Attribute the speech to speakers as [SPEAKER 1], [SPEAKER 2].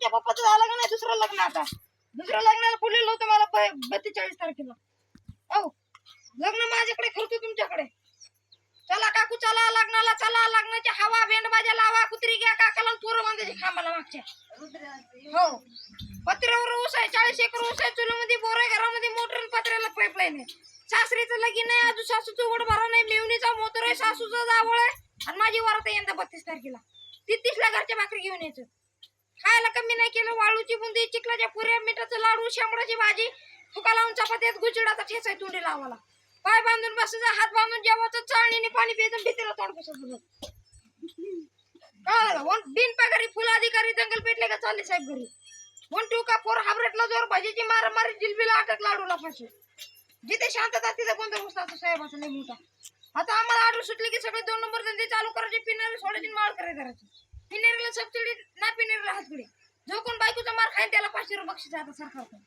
[SPEAKER 1] तुमच्या पप्पाचं झालं का नाही दुसरं लग्न? आता दुसरं लग्नाला बोललेलं होतं मला 42 तारखेला. हो लग्न माझ्याकडे खर्च तुमच्याकडे. चला काकू चला लग्नाला, चला लग्नाची हवा बेंड बाजा लावा, कुत्री घ्या काकाला पोरं बांधायची खांबाला मागच्या. हो पत्र्यावर ऊस आहे, 40 एकर ऊस आहे, चुलीमध्ये बोर आहे, घरामध्ये मोटर, पत्र्याला पाईपलाईन आहे. सासरीचं लगीन आहे, अजून सासूचं उघड भरा नाही, मेवणीचा मोतर आहे, सासूचा जावळ आहे आणि माझी वरात आहे यंदा 32 तारखेला. 33ला घरच्या भाकरी घेऊन यायचं. खायला कमी नाही केलं. वाळूची बुंदी, चिखलाच्या पुऱ्या, मिठाचं लाडू, शांबळाची भाजी, फुका लावून चपात्यात गुचिडाचा ठेचाय तोंडी लावाला. पाय बांधून बसायचं, हात बांधून जेवायचं, चाळणीने पाणी प्यायचं, भीतीला तोंड बसायचं. कळलं? बिन पगारी फुल अधिकारी दंगल पेटले का चालले साहेब घरी. 1 2 का 4 हाबरेटला जोर, भाजीची मारामारी, जिलबीला अटक, लाडूला फाशी. जिथे शांतता तिथे बंदोबस्त असतो साहेबाचा लय मोठा. आता आम्हाला ऑर्डर सुटली की सगळे 2 नंबर धंदे चालू करायचे, पिणारे सोडायचे, माळ करायची. पिनेरीला सबसिडी ना, पिनेरीला हातगडी. जो कोण बायकोचा मार खाईल त्याला 500 रुपये बक्षीस आहे आता सरकारकडून.